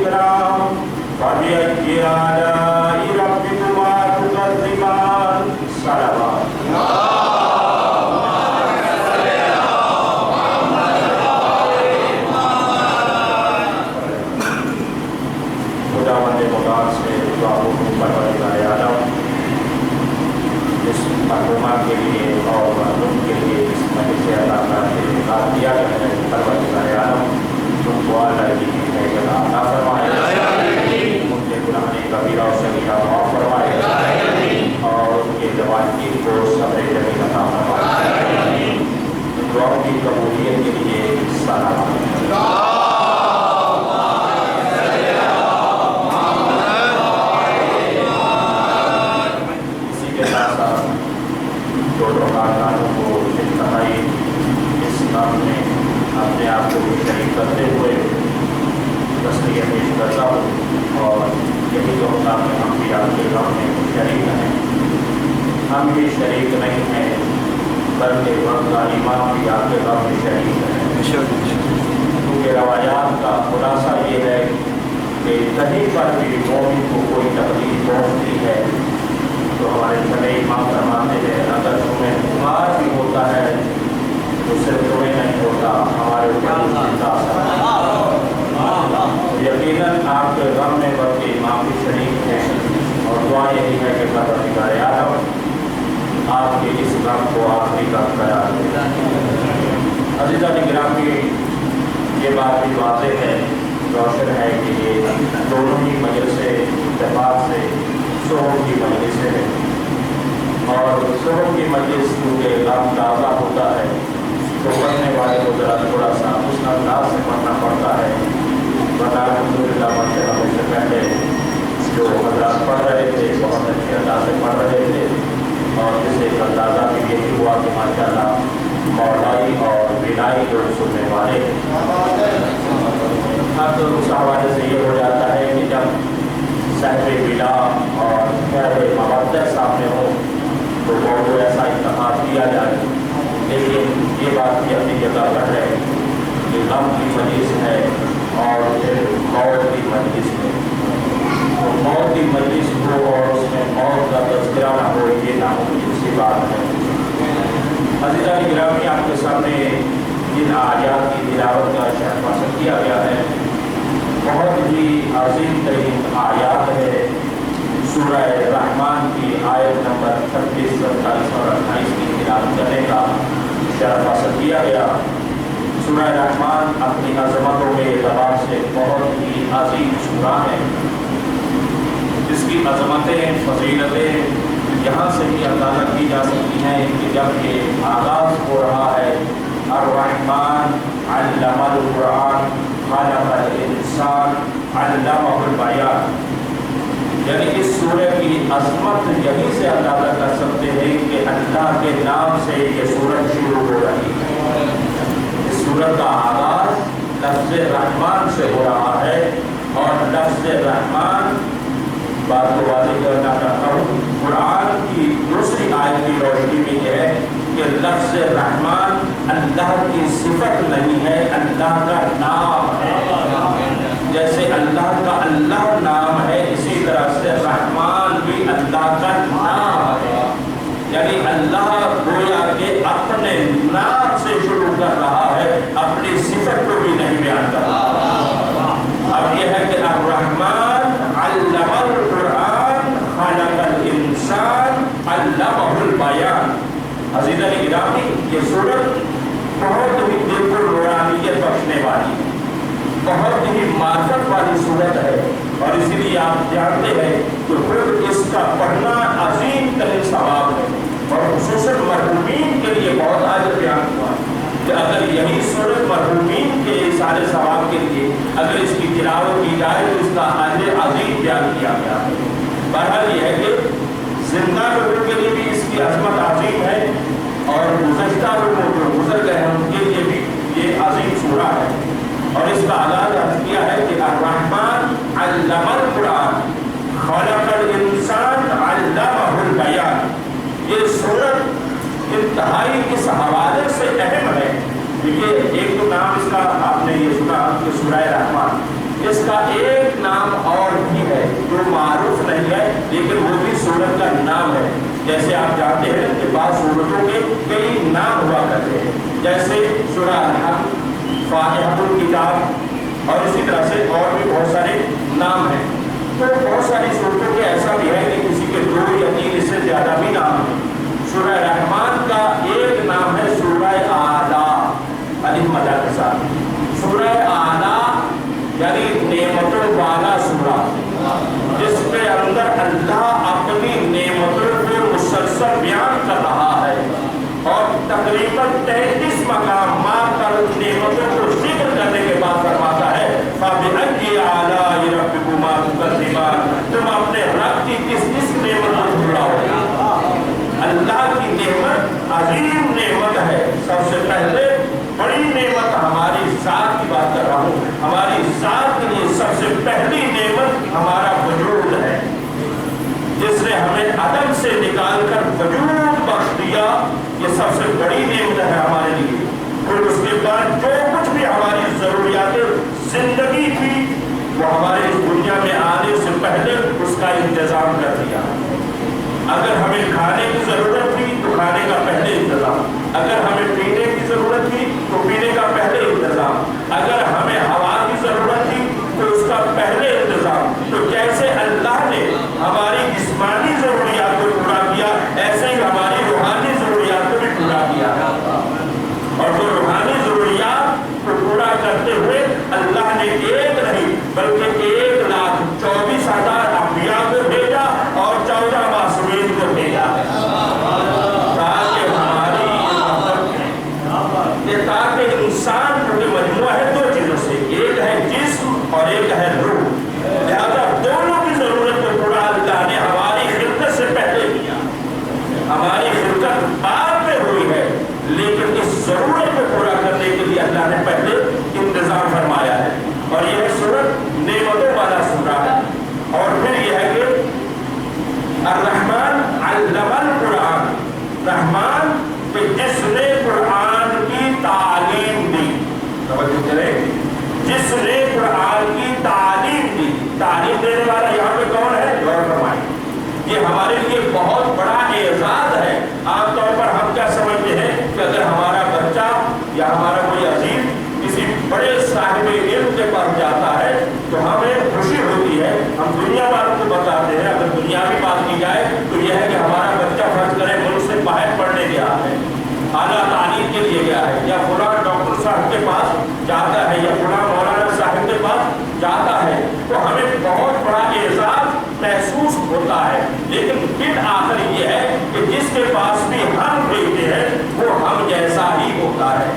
والإكرام فبأي آلاء ربكما تكذبان صلوات مرحومہ کے لیے اور مرحوم کے لیے اس مجلس سے اللہ تعالیٰ نے انعام دیا گیا ہے پروردگار عالم تم کو اللہ کی نعمت عطا فرمائے، ان کے گناہ کبیرہ اور صغیرہ معاف فرمائے اور ان کے جوان کی کو صبر جمیل عطا فرمائے، ان دعاؤں کی قبولیت کے لیے سلام خاندانوں کو انتہائی اس کام میں اپنے آپ کو بھی شریک کرتے ہوئے تسلیہ پیش کرتا ہوں اور یہی تو ہوتا ہے ہم بھی آپ کے کام میں شریک ہیں، ہم بھی شریک نہیں ہیں بلکہ وقت کا امام بھی آپ کے کام میں شریک ہے، کیونکہ روایات کا خلاصہ یہ ہے کہ کہیں پر بھی مومن کو کوئی تکلیف پہنچتی ہے تو ہمارے بڑے امام فرماتے ہیں اگر تمہیں بیمار بھی ہوتا ہے تو صرف تمہیں نہیں ہوتا ہمارے یقیناً آپ کے غم میں بلکہ امام بھی شریک ہیں اور دعا یہی ہے کہ پروردگار عالم آپ کے اس غم کو آخری غم قرار دے۔ عزیزان گرامی، یہ بات بھی واضح ہے، روشن ہے کہ یہ دونوں ہی مجلس سے اتفاق سے صبح کی مجلس ہے اور صبح کی مجلس کیونکہ غم تازہ ہوتا ہے تو پڑھنے والے کو ذرا تھوڑا سا اس انداز سے پڑھنا پڑتا ہے، ورنہ الحمدللہ ماشاءاللہ سے پہلے جو حضرات پڑھ رہے تھے بہت اچھے انداز سے پڑھ رہے تھے اور جس سے اندازہ بھی یہی ہوا کہ ماشاءاللہ مولائی اور بینائی جو سننے والے اب اس حوالے سے یہ ہو جاتا ہے کہ جب صاحب بلا اور خیر مودت سامنے ہو تو موضوع ایسا انتخاب کیا جائے، لیکن یہ بات بھی اپنی جگہ پر ہے کہ غم کی مجلس ہے اور پھر موت کی مجلس ہے، تو موت کی مجلس ہو اور اس میں موت کا تذکرہ نہ ہو یہ ناممکن سی بات ہے۔ عزیزان گرامی، آپ کے سامنے جن آیات کی تلاوت کا شرف حاصل کیا گیا ہے بہت ہی عظیم ترین آیات ہے، سورہ رحمان کی آیت نمبر 36، 47 اور 28 کی تلاوت کرنے کا شرف حاصل کیا گیا۔ سورہ رحمان اپنی عظمتوں کے اعتبار سے بہت ہی عظیم سورہ ہے، جس کی عظمتیں فضیلتیں یہاں سے بھی اندازہ کی جا سکتی ہیں کہ جب یہ آغاز ہو رہا ہے الرحمن علم القرآن خلق الانسان علمہ البیان، یعنی اس سورہ کی عظمت یہیں سے اندازہ کر سکتے ہیں کہ اللہ کے نام سے یہ سورت شروع ہو رہی ہے۔ اس سورت کا آغاز لفظ رحمان سے ہو رہا ہے اور لفظ رحمان بات کو واضح کرنا چاہتا ہوں، قرآن کی دوسری آیت کی روشنی میں یہ ہے کہ لفظ رحمان اللہ کی صفت نہیں ہے، اللہ کا نام ہے۔ جیسے اللہ کا اللہ نام ہے اسی طرح سے رحمان بھی اللہ کا نام ہے، یعنی اللہ گویا کہ اپنے نام سے شروع کر رہا ہے، اپنی صفت کو بھی نہیں بیان کر رہا۔ اب یہ ہے کہ الرحمن علم القرآن خلق الانسان علمہ البیان۔ عزیزان گرامی، یہ سورت بہت ہی دل کو نورانیت بخشنے والی، بہت ہی معرفت والی سورت ہے اور اسی لیے آپ جانتے ہیں کہ خود اس کا پڑھنا عظیم ترین ثواب ہے اور خصوصاً مرحومین کے لیے بہت اجر بیان ہوا کہ اگر یہی سورت مرحومین کے سارے ثواب کے لیے اگر اس کی تلاوت کی جائے تو اس کا اجر عظیم بیان کیا گیا ہے۔ بہرحال یہ ہے کہ زندہ لوگوں کے لیے بھی اس کی عظمت عظیم ہے اور گزشتہ لوگوں جو گزر گئے ہیں ان کے لیے بھی یہ عظیم سورہ ہے اور اس کا آغاز عرض کیا ہے کہ الرحمن علم القرآن خلق الانسان علمہ البیان۔ یہ سورت انتہائی اس حوالے سے اہم ہے، دیکھیے ایک تو نام اس کا آپ نے یہ سنا کہ سورہ رحمان، اس کا ایک ایک نام اور بھی ہے جو معروف نہیں ہے لیکن وہ بھی سورت کا نام ہے. جیسے آپ جانتے ہیں کہ بعض سورتوں کے کئی نام ہوا کرتے ہیں, جیسے سورہ الحمد, فاتحۃ الکتاب, اور اسی طرح سے اور بھی بہت سارے نام ہیں. تو بہت ساری صورتوں کے ایسا بھی ہے کہ کسی کے 2 یا 3 اس سے زیادہ بھی نام ہیں. سورہ رحمان کا ایک نام ہے سورہ اعلیٰ, الف مدہ کے ساتھ. سورہ اعلیٰ یعنی نعمتوں والا سورہ, جس کے اندر اللہ اپنی نعمتوں کو مسلسل بیان کر رہا ہے, اور تقریباً 33 مقامات پر نعمتوں کو ذکر کرنے کے بعد فرماتا ہے فَبِأَيِّ آلَاءِ رَبِّكُمَا تُكَذِّبَانِ, تم اپنے رب کی کس نعمت کو بھولا ہوگا. اللہ کی نعمت عظیم نعمت ہے. سب سے پہلے بڑی نعمت ہماری ذات کی بات کر رہا ہوں, ہماری ذات کے لیے سب سے پہلی نعمت ہمارا وجود ہے, جس نے ہمیں عدم سے نکال کر وجود بخش دیا. یہ سب سے بڑی نعمت ہے ہمارے لیے. اور اس کے بعد جو کچھ بھی ہماری ضروریات زندگی تھی وہ ہمارے اس دنیا میں آنے سے پہلے اس کا انتظام کر دیا. اگر ہمیں کھانے کی ضرورت تھی تو کھانے کا پہلے انتظام, اگر ہمیں پینے کی ضرورت تھی تو پینے کا پہلے انتظام, اگر ہمیں ہوا کی ضرورت تھی تو اس کا پہلے انتظام. تو جیسے اللہ نے ہماری جسمانی ضروریات کو پورا کیا, ایسے ہی ہماری روحانی ضروریات کو بھی پورا کیا. اور وہ روحانی ضروریات کو پورا کرتے ہوئے اللہ نے ایک نہیں بلکہ 1,24,000 انبیاء کو بھیجا اور 14 معصومین کو بھیجا, تاکہ انسان جو مجموعہ ہے 2 چیزوں سے, ایک ہے جسم اور ایک ہے روح. لہذا دونوں کی ضرورت کو پورا اللہ نے ہماری خلقت سے پہلے کیا. ہماری خلقت بعد میں ہوئی ہے لیکن اس ضرورت کو پورا کرنے کے لیے اللہ نے پہلے انتظام فرمایا ہے. اور یہ سورت نعمتوں والا سورہ ہے. اور پھر یہ ہے کہ الرحمن علم القرآن, رحمان کہ جس نے قرآن کی تعلیم دی. توجہ کریں, جس نے قرآن کی تعلیم دی. تعلیم دینے والا یہاں پہ کون ہے؟ غور فرمائیں. یہ ہمارے لیے بہت بڑا اعزاز ہے. عام طور پر ہم کیا سمجھتے ہیں کہ اگر ہمارا بچہ یا ہمارا کوئی عزیز کسی بڑے صاحب علم کے پاس جاتا ہے تو ہمیں خوشی ہوتی ہے, ہم دنیا والوں کو بتاتے ہیں. اگر دنیاوی بات کی جائے تو یہ ہے کہ ہمارا بچہ فرض کرے ملک سے باہر پڑھنے گیا ہے, اعلیٰ تعلیم کے لیے گیا ہے, یا فلاں ڈاکٹر صاحب کے پاس جاتا ہے, یا فلاں مولانا صاحب کے پاس جاتا ہے, تو ہمیں بہت بڑا اعزاز محسوس ہوتا ہے. لیکن پھر آخر یہ ہے کہ جس کے پاس بھی ہم بھیجتے ہیں وہ ہم جیسا ہی ہوتا ہے,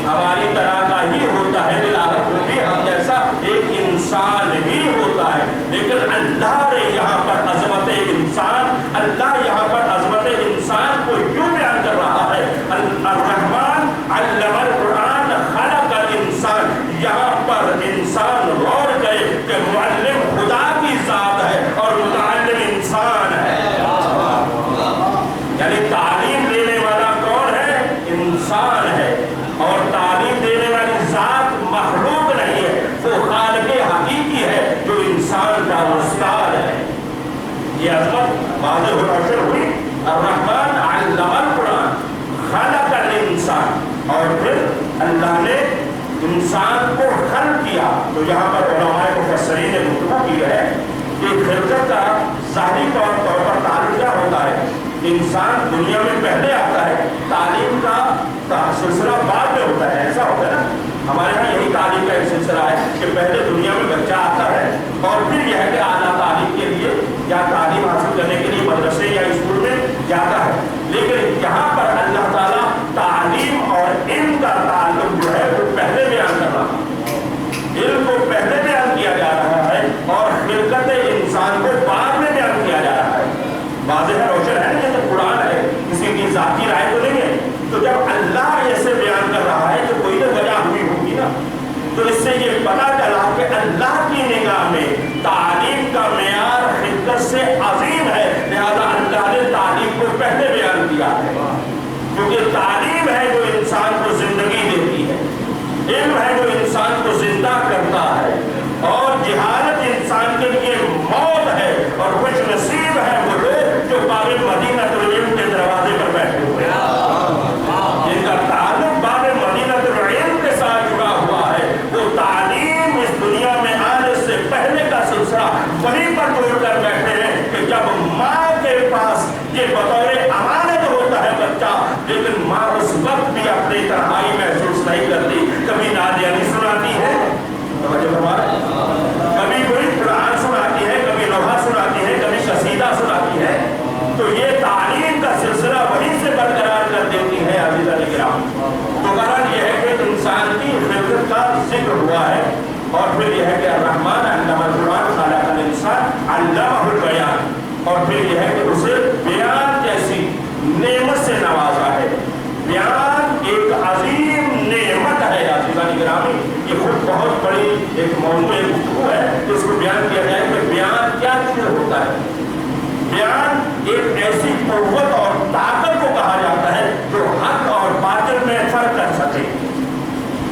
ہماری طرح کا ہی ہوتا ہے. بالآخر وہ بھی ہم جیسا ایک انسان ہی ہوتا ہے. لیکن اللہ نے یہاں پر عظمت انسان, اللہ یہاں پر عظمت انسان کو یوں بیان کر رہا ہے الرحمن علم القرآن خلق الانسان. یہاں پر انسان غور کرے کہ معلم خدا کی ذات ہے اور متعلم انسان ہے. یعنی تعلیم دینے والا کون ہے؟ انسان ہے. اور تعلیم دینے والی ذات مخلوق نہیں ہے, وہ خالق حقیقی ہے جو انسان کا استاد ہے. یہ عظمت واضح و روشن ہوئی. الرحمن علم القرآن خلق الانسان, اور پھر اللہ نے انسان کو خلق کیا. تو یہاں پر علماء مفسرین نے گفتگو کی ہے کہ خلقت کا ظاہری طور پر تعلق کیا ہوتا ہے. انسان دنیا میں پہلے آتا ہے, تعلیم کا سلسلہ بعد میں ہوتا ہے. ایسا ہوتا ہے نا, ہمارے یہاں یہی تعلیم کا ایک سلسلہ ہے کہ پہلے دنیا میں بچہ آتا ہے اور پھر یہ ہے کہ اعلیٰ تعلیم کے لیے یا تعلیم حاصل کرنے کے لیے مدرسے یا اسکول میں جاتا ہے. لیکن یہاں پر اللہ تعالیٰ تعلیم اور علم کا تعلق جو ہے وہ پہلے بیان کر رہا ہے. علم کو پہلے بیان کیا جا رہا ہے اور خلقت انسان کو بعد میں بیان کیا جا رہا ہے. واضح ہے, روشن ہے. یہ تو قرآن ہے, کسی کی ذاتی رائے تو نہیں ہے. تو جب اللہ ایسے بیان کر رہا ہے تو کوئی تو وجہ ہوئی ہوگی نا. تو اس سے یہ پتا چلا کہ اللہ کی نگاہ میں تعلیم کا معیار خلقت سے عظیم ہے. لہذا اللہ نے تعلیم کو پہلے بیان کیا ہے, کیونکہ تعلیم ہے جو انسان کو زندگی دیتی ہے, علم ہے جو انسان کو زندہ کرتا ہے, اور جہاد علمہ البیان، اور پھر یہ ہے کہ اسے بیان جیسی نعمت سے نوازا ہے۔ بیان ایک عظیم نعمت ہے عزیزان گرامی، یہ خود بہت بڑی ایک موضوع گفتگو ہے کہ اس کو بیان کیا جائے کہ بیان کیا چیز ہوتا ہے۔ بیان ایک ایسی قوت اور طاقت کو کہا جاتا ہے جو حق اور باطل میں فرق کر سکے،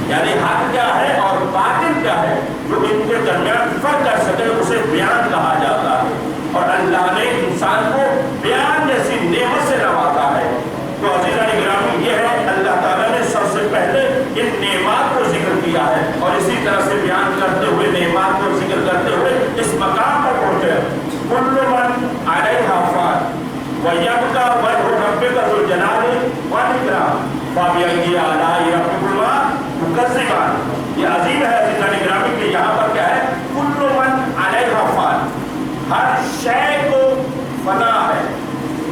یعنی حق کیا ہے اور باطل کیا ہے جو ان کے درمیان فرق کر سکے، اسے بیان کہا جاتا ہے۔ اور اللہ نے انسان کو بیان جیسی نعمت سے نوازا ہے۔ تو عزیزان گرامی یہ ہے اللہ تعالیٰ نے سب سے پہلے ان نعمات کو ذکر کیا ہے، اور اسی طرح سے بیان کرتے ہوئے نعمات کو ذکر کرتے ہوئے اس مقام پر پہنچے۔ کل من علیہا فان ویبقی وجہ ربک ذو الجلال والاکرام فبأی آلاء ربکما تکذبان۔ یہ عظیم ہے عزیزان گرامی کہ یہاں پر کیا ہے، کل من علیہا فان، ہر شے کو فنا ہے،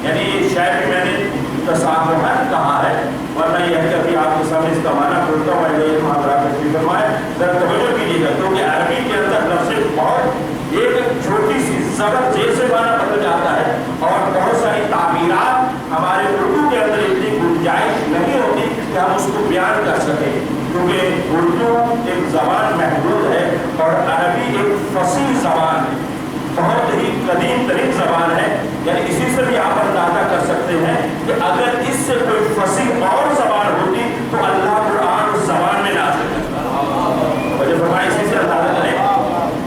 یعنی یہ شے بھی میں نے تصاحب کہا ہے، ورنہ یہ ہے کہ ابھی آپ کے سامنے اس کا معنی کھولتا ہوں، میں یہ محاورہ تشریف فرمائے ذرا توجہ کیجیے گا، کیونکہ عربی کے اندر لفظ بہت ایک چھوٹی سی زبر جیسے معنی بدل جاتا ہے، اور بہت ساری تعبیرات ہمارے اردو کے اندر اتنی گنجائش نہیں ہوتی کہ ہم اس کو بیان کر سکیں، کیونکہ اردو ایک زبان محدود ہے اور عربی ایک فصیح زبان ہے، بہت ہی قدیم ترین زبان ہے۔ یعنی اسی سے بھی آپ اندازہ کر سکتے ہیں کہ اگر اس سے کوئی فصیح اور زبان ہوتی تو اللہ قرآن اس زبان میں نازل کرتا۔ مجھے فرمائے اسی سے اندازہ کریں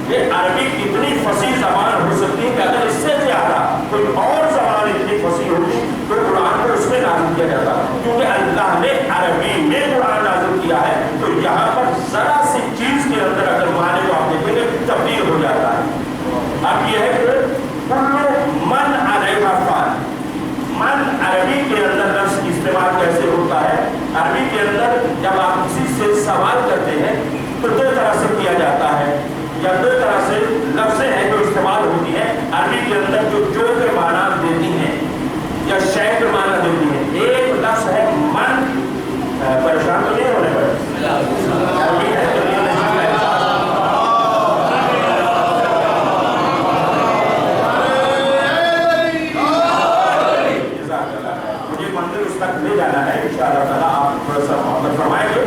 کہ عربی کتنی فصیح زبان ہو سکتی ہے کہ اگر اس سے زیادہ کوئی اور زبان اتنی فصیح ہوتی تو قرآن کو اس میں نازل کیا جاتا، کیونکہ اللہ نے عربی میں قرآن نازل کیا ہے۔ تو یہاں پر ذرا سی چیز کے اندر اگر معنی کو آپ دیکھیں گے تبدیل ہو جاتا ہے۔ اب یہ ہے کہ کل من علیہا فان، من عربی کے اندر لفظ استعمال کیسے ہوتا ہے؟ عربی کے اندر جب آپ کسی سے سوال کرتے ہیں تو دو طرح سے کیا جاتا ہے، یا دو طرح سے لفظیں ہیں جو استعمال ہوتی ہیں عربی کے اندر جو کے معنی دیتی ہیں یا شے کے معنی دیتی ہیں۔ ایک لفظ ہے من، پریشان تو نہیں ہونے پر عربی ہے تو لے جانا ہے انشاءاللہ تعالیٰ، آپ تھوڑا سا محبت فرمائیں گے۔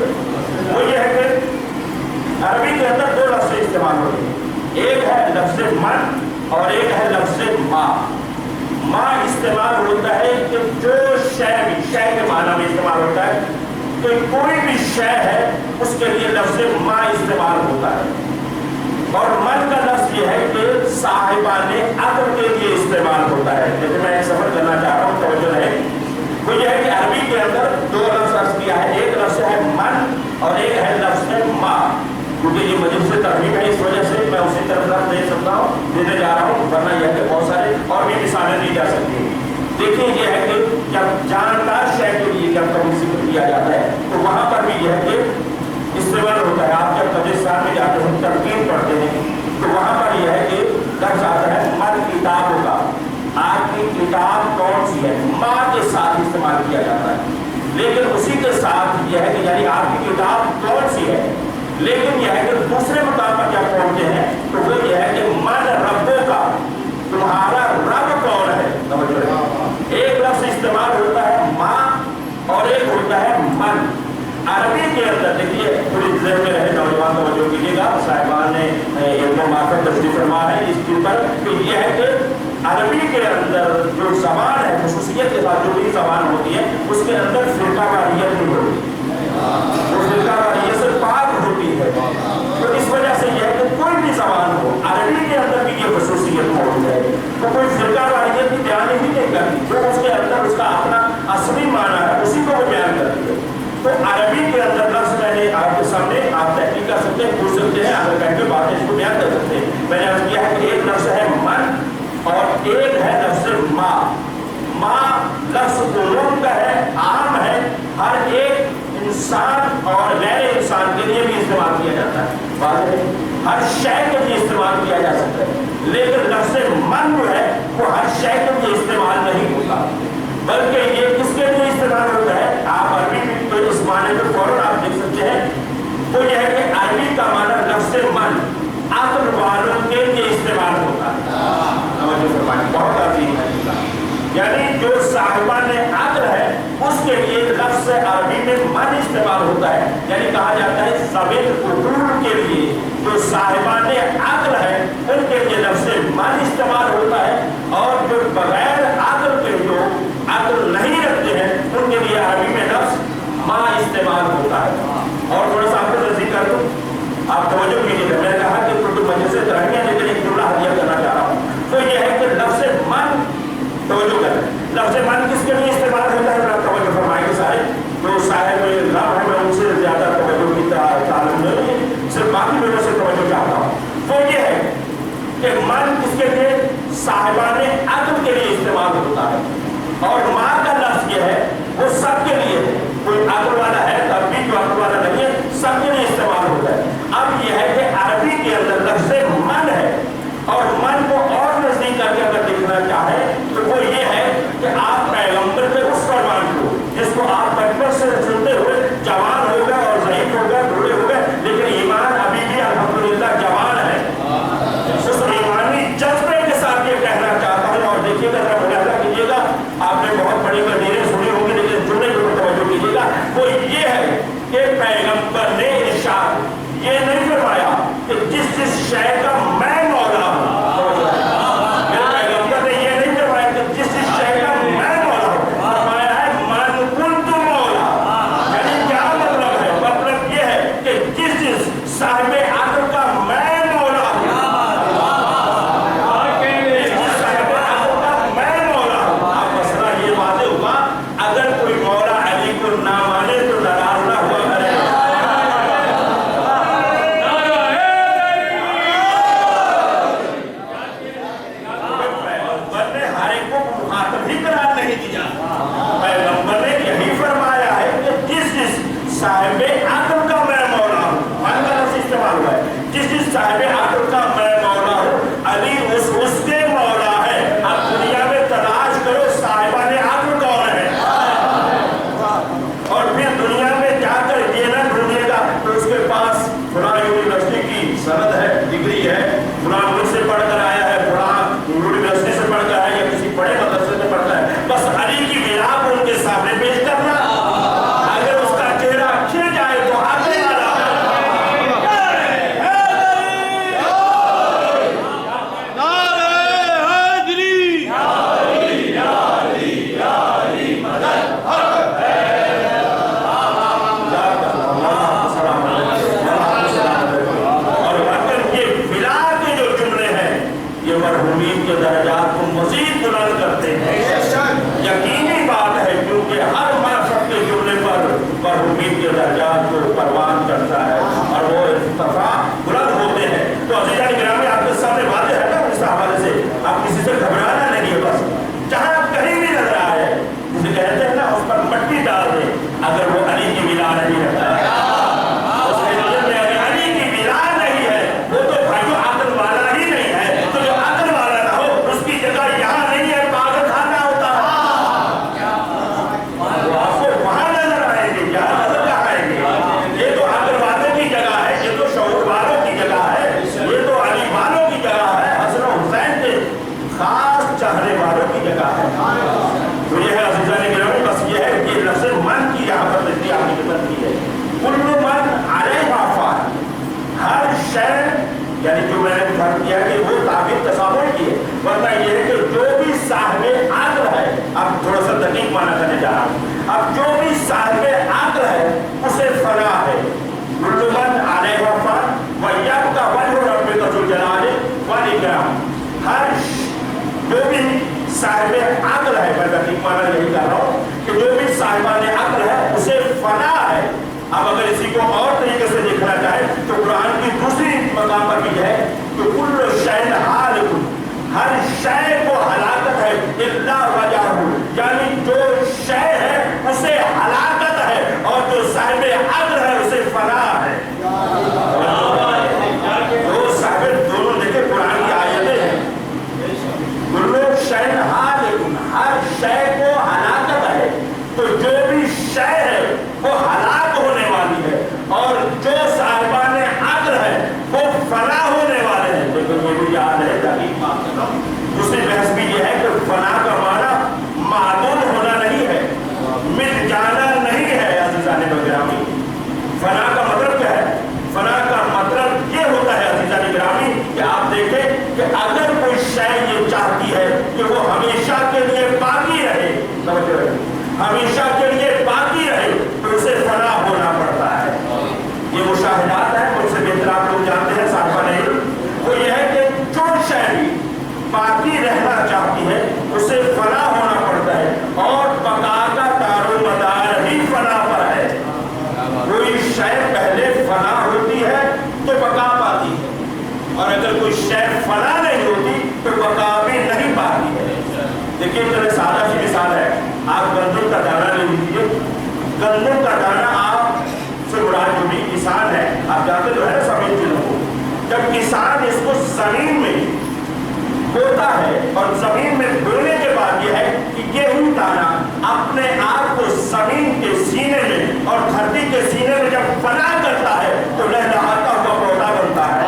وہ یہ ہے کہ عربی کے اندر دو لفظ استعمال ہوتے ہیں، ایک ہے لفظ من اور ایک ہے لفظ ما۔ ما استعمال ہوتا ہے کہ جو شے بھی، شے کے معنی میں استعمال ہوتا ہے کہ کوئی بھی شے ہے اس کے لیے لفظ ما استعمال ہوتا ہے، اور من کا لفظ یہ ہے کہ صاحبان عقل کے لیے استعمال ہوتا ہے۔ لیکن میں ایک سفر کرنا چاہ رہا ہوں، توجہ رہے، وہ یہ ہے کہ عربی کے اندر دو لفظ عرض کیا ہے، ایک لفظ ہے من اور ایک ہے لفظ ما، کیونکہ یہ مجلس سے ترغیب ہے، اس وجہ سے میں اسی طرف دے سکتا ہوں، دینے جا رہا ہوں، ورنہ یہ ہے کہ بہت سارے اور بھی مثالیں دی جا سکتی ہیں۔ دیکھیں یہ ہے کہ جب جاندار شے کے لیے جب کبھی ذکر کیا جاتا ہے تو وہاں پر بھی یہ ہے کہ استعمال ہوتا ہے۔ آپ جب قبرستان میں جاتے ہیں تلقین پڑھتے ہیں تو وہاں پر یہ ہے کہ لفظ آتا ہے من کتاب ہوگا، آپ کی کتاب کون سی ہے، ماں کے ساتھ استعمال کیا جاتا ہے، لیکن اسی کے ساتھ یہ ہے کہ یعنی آپ کی کتاب کون سی ہے، لیکن یہ ہے کہ دوسرے مقام پر جب پہنچتے ہیں تو وہ یہ ہے کہ من ربوں کا، تمہارا رب کون ہے۔ ایک لفظ استعمال ہوتا ہے ماں اور ایک ہوتا ہے من۔ عربی کے اندر دیکھیے پوری ذہن میں رہے، نوجوان توجہ کیجیے گا، صاحبان نے علم و معرفت تشریف فرما ہے اس کے اوپر کہ یہ ہے کہ عربی کے اندر جو زبان ہے خصوصیت کے ساتھ جو بھی زبان ہوتی ہے اس کے اندر فرقہ واریت نہیں ہوتی، وہ فرقہ واریت سے پاک ہوتی ہے۔ تو اس وجہ سے یہ ہے کہ کوئی بھی زبان ہو عربی کے اندر بھی یہ خصوصیت موجود ہے، تو کوئی فرقہ واریت کی بیان ہی نہیں کرتی، جو اس کے اندر اس کا اپنا اصلی معنی ہے اسی کو وہ بیان کرتی ہے۔ تو عربی کے اندر لفظ میں نے آپ کے سامنے آپ تحقیق کر سکتے ہیں، پوچھ سکتے ہیں، اگر کہیں گے باتیں اس کو بیان کر سکتے ہیں۔ میں نے عرض کیا ہے کہ ایک لفظ ہے من اور ایک ہے لفظ ما۔ ما لفظ عموم کا ہے، عام ہے، ہر ایک انسان اور غیر انسان کے لیے بھی استعمال کیا جاتا ہے، بات ہے ہر شے کے لیے استعمال کیا جا سکتا ہے، لیکن لفظ من جو ہے وہ ہر شے کے لیے استعمال نہیں ہوتا، بلکہ یہ کس کے لیے استعمال ہوتا ہے۔ آپ عربی میں تو اس معنی کو فوراً آپ دیکھ سکتے ہیں، وہ یہ ہے کہ عربی کا معنی لفظ من عقل والوں کے لیے استعمال ہوتا ہے۔ استعمال ہوتا ہے، یعنی کہا جاتا ہے ذوی العقول کے لیے جو صاحبان عقل ہے ان کے لیے لفظ من استعمال ہوتا ہے، اور جو بغیر عقل کے جو عقل نہیں رکھتے ہیں ان کے لیے عربی میں لفظ ما استعمال ہوتا ہے۔ اور تھوڑا سا آپ کو تصدیق کر دوں، آپ توجہ کیجیے، میں نے کہا کہ اردو مجلس سے ترہیم لیکن ایک جملہ ہدیہ کرنا چاہ رہا ہوں، تو یہ ہے کہ لفظ من، توجہ کریں، لفظ من کس کے لیے استعمال ہوتا ہے؟ توجہ فرمائیں گے سارے جو صاحب لفظ ہے، میں ان سے زیادہ توجہ کی تعلیم نہیں ہے، صرف باقی لوگوں سے توجہ چاہتا ہوں۔ تو یہ ہے کہ من کس کے لیے؟ صاحبان عقل کے لیے استعمال ہوتا ہے، اور ماں کا لفظ یہ ہے وہ سب کے لیے ہے، کوئی عقل والا ہے تب بھی جو عقل والا نہیں ہے سب کے لیے استعمال ہوتا ہے۔ اب یہ ہے کہ عربی کے اندر لفظ من ہے، اور من کو اور نزدیک کر کے اگر دیکھنا چاہے تو وہ یہ ہے کہ آپ پیغمبر کے اس فرمان کو جس کو آپ بچپن سے سنتے ہوئے جوان ہو گئے اور ضعیف ہو گئے، بوڑھے ہو گئے، لیکن ایمان ابھی بھی الحمدللہ جوان ہے، اس ایمانی جذبے کے ساتھ یہ کہنا چاہتا ہوں۔ اور دیکھیے گا، ذرا ملاحظہ کیجیے گا، آپ نے بہت بڑی تقریریں سنی ہوں گی لیکن جملے کو توجہ کیجیے گا، وہ یہ ہے کہ پیغمبر نے ارشاد یہ نہیں فرمایا کہ جس جس شے کا میں مولا ہوں، پیغمبر نے یہ نہیں فرمایا کہ جس جس شے کا میں مولا ہوں، فرمایا ہے من کنت مولا، یعنی کیا مطلب ہے؟ مطلب یہ ہے کہ جس جس صاحب عقل کا میں مولا ہوں، جس جس صاحب عقل کا میں مولا ہوں۔ اب مسئلہ یہ واضح ہوا، اگر کوئی مولا علی کو نہ مانے تو ناراض نہ ہوا کرے، صاحب عقل کا میں مولا ہوں، من کا لفظ استعمال ہوا ہے، جس جس صاحب عقل کا میں مولا ہوں، علی اس کے مولا ہے۔ اب دنیا میں تلاش کرو صاحبان عقل کون ہے، اور پھر دنیا میں جا کر یہ نہ ڈھونڈیے گا تو اس کے پاس فلاں یونیورسٹی کی سند ہے، ڈگری ہے، فلاں ملک سے پڑھ کر آیا ہے، فلاں یونیورسٹی سے پڑھ کر آیا ہے، یا کسی بڑے مدرسے سے پڑھتا ہے، بس علی کی بنا کو ان کے سامنے پیش کرنا، درجات کو مزید بلند کرتے ہیں۔ یقینی بات ہے کیونکہ ہر منصب کے جملے پر مرحومین کے درجات کو پروان کرتا ہے اور وہ ارتفاع بلند ہوتے ہیں۔ تو عزیزان گرامی، آپ کے سامنے واضح ہے نا، اس حوالے سے آپ کسی سے گھبرانا نہیں ہے، بس جہاں آپ کہیں بھی نظر آئے جسے کہتے ہیں نا اس پر مٹی ڈال دیں، اگر وہ علی کی ملا نہیں رہتا ہے، یعنی جو میں نے فرق کیا کہ وہ تعبیر تصور کی ہے، ورنہ یہ ہے کہ جو بھی صاحب عقل ہے، اب تھوڑا سا دقیق معنی کرنے جا رہا ہوں، اب جو بھی صاحب عقل ہے اسے فلاح ہے، کل من علیہ فان ویبقى وجہ ربک ذو الجلال والاکرام، ہر جو بھی صاحب عقل ہے، میں دقیق معنی یہی کر رہا ہوں کہ جو بھی صاحبان عقل ہے اسے فلاح ہے۔ اب اگر اسی کو اور طریقے سے دیکھنا چاہے تو قرآن کی دوسری مقام پر بھی ہے کہ کل شیء ہالک، ہر شے کو ہلاکت ہے، الا وجہہ، یعنی جو شے ہے اسے ہلاکت ہے اور جو صاحب عقل ہے اسے فلاح ہے۔ دو صاحب دونوں دیکھیں قرآن کی آیتیں ہیں، کل شیء ہالک، ہر شے کو ہلاکت ہے، تو جو بھی شے ہے وہ ہلاک ہونے والی ہے، اور جو صاحبان عقل ہے وہ فنا ہونے والے ہیں۔ لیکن یہ بھی یاد ہے دوسری بحث بھی یہ ہے کہ فنا کا معنی معدوم ہونا نہیں ہے، مٹ جانا نہیں ہے۔ عزیزان گرامی، کہ اگر کوئی شے یہ چاہتی ہے کہ وہ ہمیشہ کے لیے باقی رہے، ہمیشہ کے لیے باقی رہے، تو اسے فنا ہونا پڑتا ہے۔ یہ مشاہدات ہیں، مجھ سے بہتر آپ لوگ جانتے ہیں، صاحبہ نہیں، وہ یہ ہے کہ جو شے بھی باقی رہنا چاہتی ہے اسے فنا ہونا پڑتا ہے، اور بقا کا دار و مدار ہی فنا پر ہے۔ کوئی شے پہلے فنا ہوتی ہے تو بقا پاتی ہے، اور اگر کوئی شے فنا نہیں ہوتی تو بقا بھی نہیں پاتی ہے۔ دیکھیے اتنے سادہ سی مثال ہے، آپ گندم کا دانہ لے لیجیے، گندم کا دانہ آپ سے مراد جو بھی کسان ہے، آپ جانتے تو ہے نا زمین کے لوگوں، جب کسان اس کو زمین میں بوتا ہے اور زمین میں بونے کے بعد یہ ہے کہ گیہوں دانہ اپنے آپ کو زمین کے سینے میں اور دھرتی کے سینے میں جب فنا کرتا ہے تو لہلہاتا ہوا پودا بنتا ہے،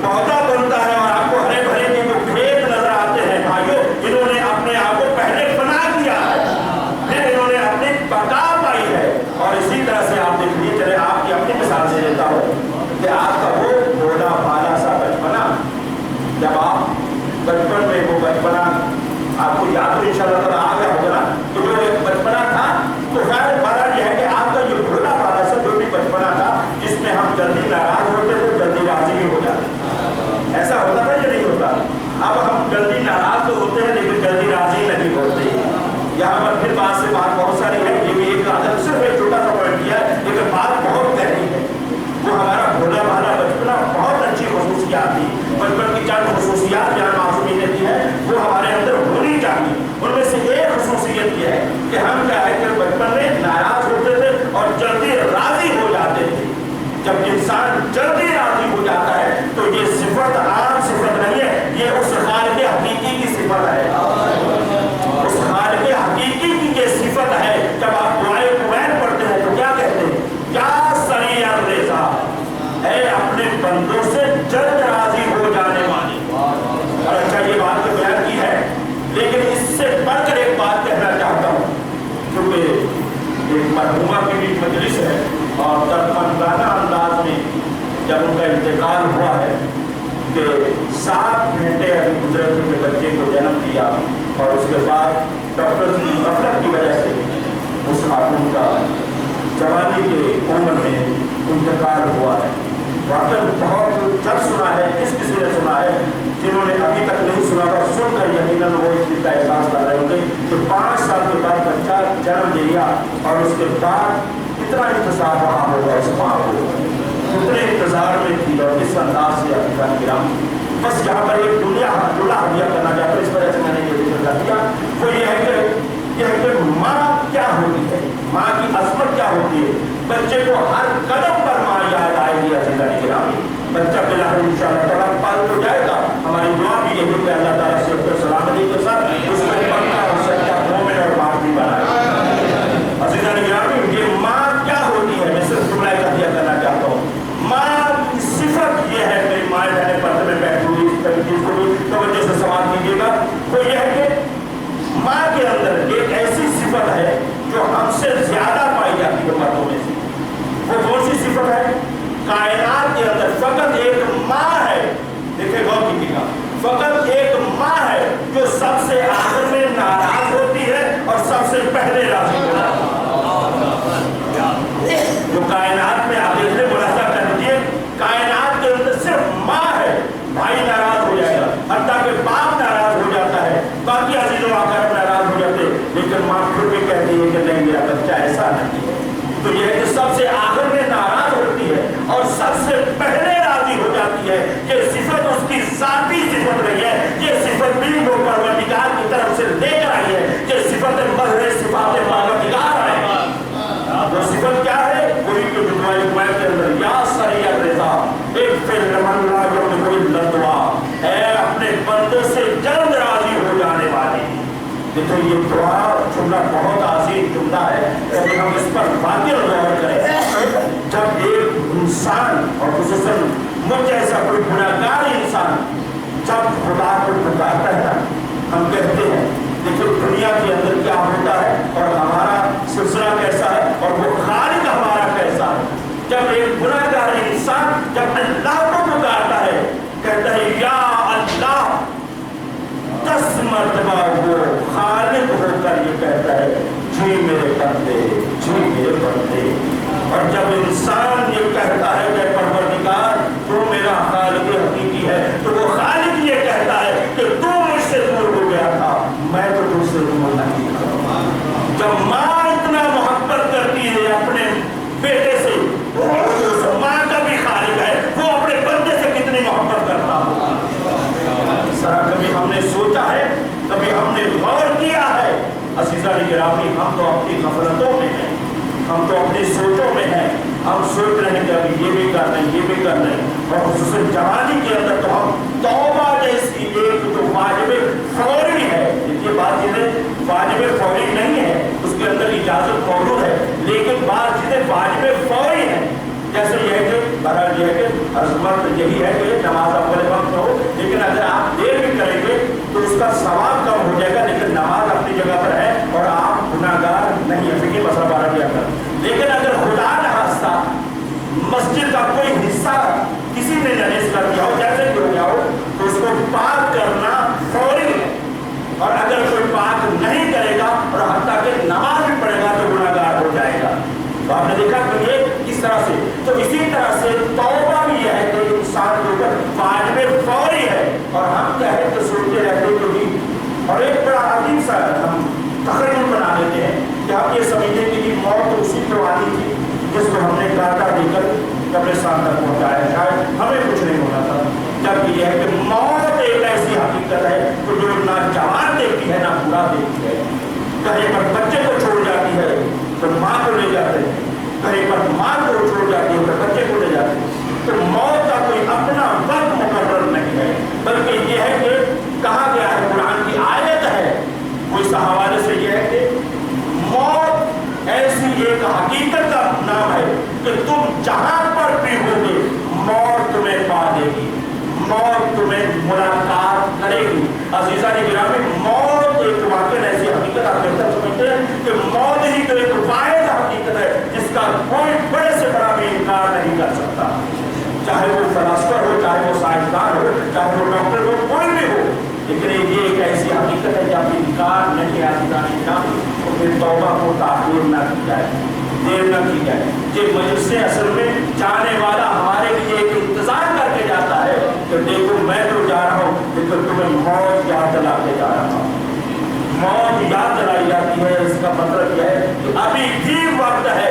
پودا بنتا ہے، اور آپ کو ہرے بھرے کے جو کھیت نظر آتے ہیں بھائیوں، انہوں نے اپنے آپ کو پہلے فنا کیا ہے، پھر انہوں نے اپنی بقا پائی ہے۔ اور اسی طرح سے آپ دیکھ لیجیے، چلے آپ کی اپنی مثال سے لیتا ہوں کہ آپ کا وہ بولا بالا سا بچپنا، جب آپ بچپن میں وہ بچپنا آپ کو یاد تو انشاءاللہ تعالیٰ آ گیا ہوگا نا، تو جو ایک بچپنا تھا، تو خیر بارہ یہ ہے کہ آپ کا جو بولا بالا سا جو بھی بچپنا تھا جس میں ہم جلدی ناراض ہوتے تھے، جلدی راضی بھی ہو جاتے، ایسا ہوتا تھا یا نہیں ہوتا؟ اب ہم جلدی ناراض تو ہوتے ہیں لیکن جلدی راضی نہیں ہوتے۔ یہاں پر پھر بات سے بات بہت ساری ہے، یہ بھی ایک عادت صرف ایک چھوٹا سا پوائنٹ کیا ہے، لیکن بات بہت گہری ہے۔ وہ ہمارا بھولا بھالا بچپنا بہت اچھی خصوصیات تھی، بچپن کی چند خصوصیات جہاں معصومی نے دی ہے وہ ہمارے اندر ہونی چاہیے۔ ان میں سے ایک خصوصیت یہ ہے کہ ہم کیا ہے کہ بچپن میں ناراض ہوتے تھے اور جلدی راضی ہو جاتے تھے۔ جب انسان جلدی راضی ہو جاتا ہے تو یہ صفت عام صفت نہیں ہے، یہ اس خالق حقیقی کی صفت ہے، اس خالق حقیقی کی یہ صفت ہے۔ جب آپ دعائے قبیل پڑھتے ہیں تو کیا کہتے ہیں؟ یا سریع الرضا، اے اپنے بندوں سے جلد راضی ہو جانے والے۔ اور اچھا یہ بات تو بیان کی ہے، لیکن اس سے بڑھ کر ایک بات کہنا چاہتا ہوں، کیونکہ ایک مرحومہ کی بھی مجلس ہے اور درخواندانہ انداز میں جب ان کا انتقال ہوا ہے کہ 7 گھنٹے ابھی گزرے تھے کہ بچے کو جنم دیا، اور اس کے بعد ڈاکٹر کی غفلت کی وجہ سے اس خاتون کا جوانی کے عمر میں انتقال ہوا ہے۔ واقعی بہت جب سنا ہے، کسی نے سنا ہے، جنہوں نے ابھی تک نہیں سنا تھا سن کر یقیناً وہ اس چیز کا احساس کر رہے ہوں گے کہ 5 سال کے بعد بچہ جنم لیا اور اس کے بعد کتنا انتظار رہا ہوگا اس ماں کو، کتنے انتظار میں تھی اور کس انداز سے ابھی کرام۔ بس یہاں پر ایک دنیا ہدیہ کرنا چاہتا ہوں، اس وجہ سے میں نے یہ ذکر کر دیا، وہ یہ ہے کہ ماں کیا ہوتی ہے، ماں کی عظمت کیا ہوتی ہے۔ بچے کو ہر قدم پر ماں یاد آئے گی عزیزان گرامی، بچہ بلاخر انشاءاللہ تعالیٰ پال تو جائے گا۔ ہماری دعا بھی یہی کہ اللہ تعالیٰ سے سلامتی کے ساتھ اس کو پکا اور سچا مومن اور معافی بنائے۔ عزیزان گرامی، یہ ماں کیا ہوتی ہے، میں صرف جملہ کا ہدیہ کرنا چاہتا ہوں۔ ماں کی صفت یہ ہے، میری ماں بہنیں پردے میں بیٹھی ہوئی اس طریقے کو بھی توجہ سے سوال کیجیے گا، وہ یہ ہے کہ ماں کے اندر ایک ایسی صفت ہے جو ہم سے زیادہ پائی جاتی ہے مردوں میں سے۔ وہ کون سی صفت ہے؟ کائنات کے اندر فقط ایک ماں ہے، دیکھیں غور کیجیے گا، فقط ایک ماں ہے جو سب سے آخر میں ناراض ہوتی ہے اور سب سے پہلے راضی ہوتی ہے۔ جو کائنات میں آپ دیکھ لیں، ملاحظہ کر لیجیے، کائنات کے اندر صرف ماں ہے۔ بھائی ناراض ہو جائے گا، حتیٰ کہ باپ ناراض ہو جاتا ہے، باقی عزیزوں آکر ناراض ہو جاتے، لیکن ماں پھر بھی کہتی ہے کہ نہیں میرا بچہ ایسا نہیں ہے۔ تو یہ ہے کہ سب سے آخر میں ناراض ہوتی ہے اور سب سے پہلے راضی ہو جاتی ہے۔ یہ صفت اس کی ذاتی صفت نہیں ہے، یہ صفت بھی وہ پروردگار کی طرف سے لے کر آئی ہے، یہ صفت مظہر صفات پروردگار ہے۔ وہ صفت کیا ہے؟ وہی جو دعائے قبیل کے اندر یا سریع الرضا اغفر لمن لا یملک الا الدعاء، اے اپنے بندوں سے جلد راضی ہو جانے والے۔ دیکھو یہ دعا جملہ بہت عظیم جملہ ہے، اگر ہم اس پر واقعی غور کریں، جب ایک انسان اور خصوصاً مجھ جیسا کوئی گناہگار انسان جب خدا کو پکارتا ہے نا، ہم کہتے ہیں دیکھو دنیا کے اندر کیا ہوتا ہے اور ہمارا سلسلہ کیسا ہے اور وہ خالق ہمارا کیسا ہے۔ جب ایک گناہگار مرتبہ وہ خالق ہو کر یہ کہتا ہے جی میرے بندے، جی میرے بندے. اور جب انسان یہ کہتا ہے کہ پروردگار تو میرا خالق حقیقی ہے، تو وہ خالق یہ کہتا ہے کہ تو مجھ سے دور ہو گیا تھا، میں تو تجھ سے دور نہیں تھا. جب ماں اتنا محبت کرتی ہے اپنے بیٹے سے، ماں کا بھی خالق ہے، وہ اپنے بندے سے کتنی محبت کرتا ہوگا. سارا کبھی ہم نے سوچا ہے، کبھی ہم نے غور کیا ہے؟ عزیزان گرامی، ہم تو اپنی غفلتوں میں ہیں، ہم تو اپنی سوچوں میں ہیں. ہم سوچ رہے ہیں کہ ابھی یہ بھی کر رہے ہیں، یہ بھی کر رہے ہیں. اور خصوصاً جوانی کے اندر تو ہم توبہ جیسی ایک جو واجب فوری ہے، یہ بات چیزیں واجب فوری نہیں ہے، اس کے اندر اجازت موجود ہے، لیکن بات چیزیں واجب فوری ہیں. جیسے یہ ہے کہ بہرحال یہ ہے کہ عظمت یہی ہے کہ نماز اول وقت ہو، لیکن اگر آپ دیر بھی کریں گے تو اس کا ثواب کم ہو جائے گا، لیکن نماز اپنی جگہ پر ہے اور آپ گناہگار نہیں ہیں. فقہ مسئلہ 12 کیا کر. لیکن اگر خدا نخواستہ مسجد کا کوئی حصہ کسی نے نجس کر دیا ہو، جیسے کہ ہو گیا ہو، تو اس کو پاک کرنا فوری ہے. اور اگر کوئی پاک نہیں کرے گا اور حتیٰ کہ نماز بھی پڑھے گا تو گناہگار ہو جائے گا. تو آپ نے دیکھا کہ یہ کس طرح سے. تو اسی طرح سے توبہ بھی یہ ہے کہ انسان کے اوپر واجب فوری ہے، اور ہم کیا ہے کہ سوچتے رہتے کہ بھی. اور ایک بڑا عظیم سا ہم تقریر بنا لیتے ہیں کہ ہم یہ سمجھتے ہیں کہ موت اسی کو آنی تھی جس کو ہم نے کاٹا دے کر قبرستان تک پہنچایا، شاید ہمیں کچھ نہیں ہونا تھا. جبکہ یہ ہے کہ موت ایک ایسی حقیقت ہے کہ جو نہ جوان دیکھتی ہے نہ بوڑھا دیکھتی ہے. کہیں پر بچے کو چھوڑ جاتی ہے تو ماں کو لے جاتے ہیں، کہیں پر ماں کو چھوڑ جاتی ہے تو بچے کو لے جاتے ہیں. تو موت کا کوئی اپنا وقت مقرر نہیں ہے، بلکہ یہ ہے کہ کہا گیا ہے، قرآن کی آیت ہے، وہ اس حوالے سے یہ ہے کہ موت ایسی ایک حقیقت کا نام ہے کہ تم جہاں پر بھی ہوگے موت تمہیں پا دے گی، موت تمہیں ملاقات کرے گی. عزیزان گرامی، موت ایک واقعہ ایسی حقیقت آپ بہتر سمجھتے ہیں کہ موت ہی تو ایک واحد حقیقت ہے جس کا کوئی بڑے سے بڑا بھی انکار نہیں کر سکتا. چاہے وہ فلاسفر ہو، چاہے وہ سائنسدان ہو، چاہے وہ ڈاکٹر ہو، کوئی بھی ہو، لیکن یہ ایک ایسی حقیقت ہے جب انکار نہیں آتا تو پھر توبہ کو تاخیر نہ کی جائے، دیر نہ کی جائے. یہ مجلس اصل میں جانے والا ہمارے لیے ایک انتظار کر کے جاتا ہے کہ دیکھو میں تو جا رہا ہوں، لیکن تمہیں موت یاد دلا کے جا رہا ہوں. موت یاد دلائی جاتی ہے، اس کا مطلب یہ ہے کہ ابھی بھی وقت ہے،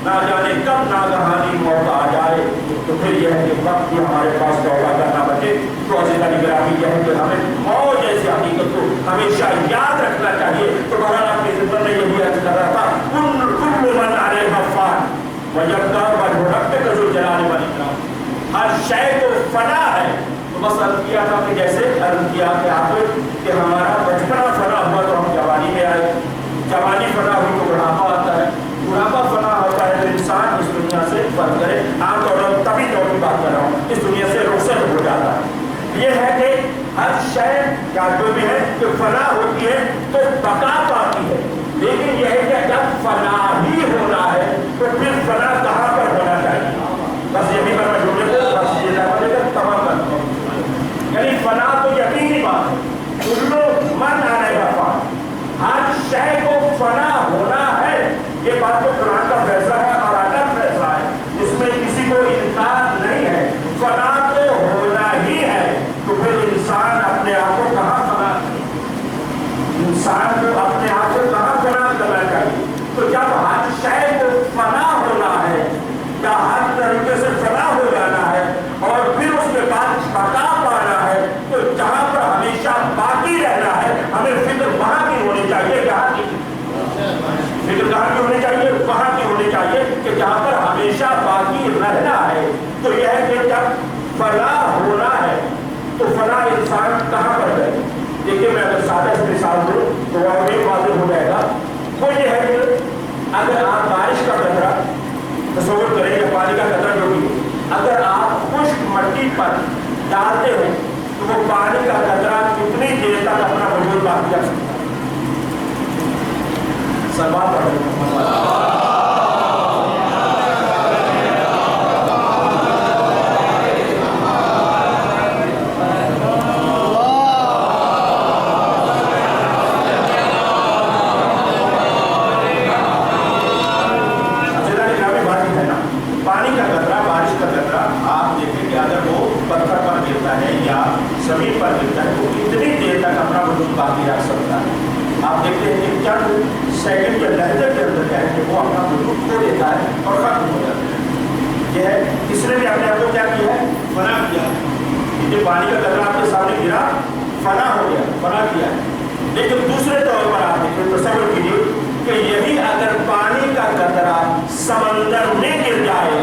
نہ جانے کب ناگہانی موت آ جائے. تو پھر یہ ہے کہ وقت بھی ہمارے پاس توبہ کرنا بچے. تو عزیزان گرامی یہ ہے کہ ہمیں موت جیسی حقیقت کو ہمیشہ یاد رکھنا چاہیے. تو بہرحال اپنی خدمت میں یہی عرض کر رہا تھا، کل من علیہا فان ویبقی وجہ ربک ذو الجلال والاکرام. ہر شے کو فنا ہے. تو بس عرض کیا تھا کہ جیسے عرض کیا کہ آپ کہ ہمارا بچپنا فنا ہوا تو ہم جوانی میں آئے، جوانی فنا ہوئی تو بڑھاپا آتا ہے، بڑھاپا فنا ہوتا ہے تو انسان اس دنیا سے فرق کرے. عام طور پر تبھی دور کی بات کر رہا ہوں، اس دنیا سے رخصت ہو جاتا ہے. یہ ہے کہ ہر شے یا جو بھی ہے کہ فنا ہوتی ہے تو بقا پاتی ہے. لیکن یہ ہے کہ جب فنا ہی ہونا ہے تو پھر فنا کہاں پر ہونا چاہیے. بس یہ بھی میں جملے کو بس یہ تمام کرتا ہوں. یعنی فنا تو یقینی بات ہے، کلو من علیہا فان، ہر شے کو فنا ہونا ہے. یہ بات تو قرآن کا فیصلہ ہے اور الگ فیصلہ ہے، اس میں کسی کو انکار نہیں ہے. فنا تو ہونا ہی ہے. تو پھر انسان اپنے آپ کو کہاں فنا کرے، انسان کو اپنے آپ کو کہاں فنا کرنا چاہیے. تو جب ہر شے کو فنا ہونا ہے یا ہر طریقے سے فنا ہو جانا ہے اور پھر اس کے بعد بقا پانا ہے، تو جہاں پر ہمیشہ باقی رہنا ہے ہمیں فکر وہاں کی ہونی چاہیے. جہاں کی فکر کہاں کی ہونی چاہیے، وہاں کی ہونی چاہیے کہ جہاں پر ہمیشہ باقی رہنا ہے. تو یہ ہے کہ جب فنا ہونا ہے تو فنا انسان کہاں پر ہے. دیکھیے میں اگر سادہ سے مثال دوں تو اور بھی واضح ہو جائے گا. وہ یہ ہے کہ اگر آپ بارش کا قطرہ تصور کریں یا پانی کا قطرہ جو بھی، اگر آپ خشک مٹی پر ڈالتے ہیں تو وہ پانی کا قطرہ کتنی دیر تک اپنا وجود باقی رکھ سکتا ہے. سوال زمین پر گرتا ہے وہ کتنی دیر تک اپنا وجود باقی رکھ سکتا ہے؟ آپ دیکھتے ہیں کہ چند سیکنڈ کے لہجے کے اندر کیا ہے کہ وہ اپنا وجود کھو دیتا ہے اور ختم ہو جاتا ہے. یہ ہے اس نے بھی اپنے آپ کو کیا کیا ہے؟ فنا کیا ہے. یہ پانی کا قطرہ آپ کے سامنے گرا، فنا ہو گیا، فنا کیا ہے. لیکن دوسرے طور پر آپ دیکھیں تصور کیجیے کہ یہی اگر پانی کا قطرہ سمندر میں گر جائے،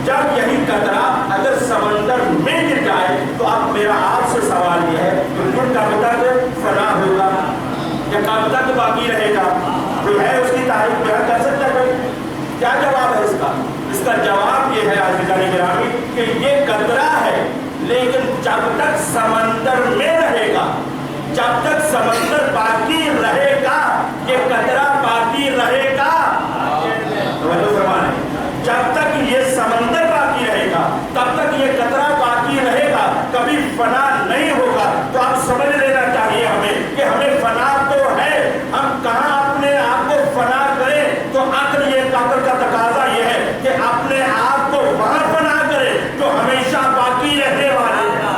جب یہی قطرہ اگر سمندر میں گر جائے تو اب میرا آپ سے سوال یہ ہے کہ پھر کب تک فنا ہوگا یا کب تک باقی رہے گا؟ کوئی ہے اس کی تعریف بیان کر سکتا ہے کوئی؟ کیا جواب ہے اس کا؟ اس کا جواب یہ ہے عزیزان گرامی کہ یہ قطرہ ہے، لیکن جب تک سمندر میں رہے گا، جب تک سمندر باقی رہے گا، یہ قطرہ باقی رہے گا. جب تک یہ سمندر باقی رہے گا تب تک یہ قطرہ باقی رہے گا، کبھی فنا نہیں ہوگا. تو آپ سمجھ لینا چاہیے ہمیں کہ ہمیں فنا تو ہے، ہم کہاں اپنے آپ کو فنا کریں. تو عقل کا تقاضا یہ ہے کہ اپنے آپ کو وہاں فنا کرے جو ہمیشہ باقی رہنے والے ہیں،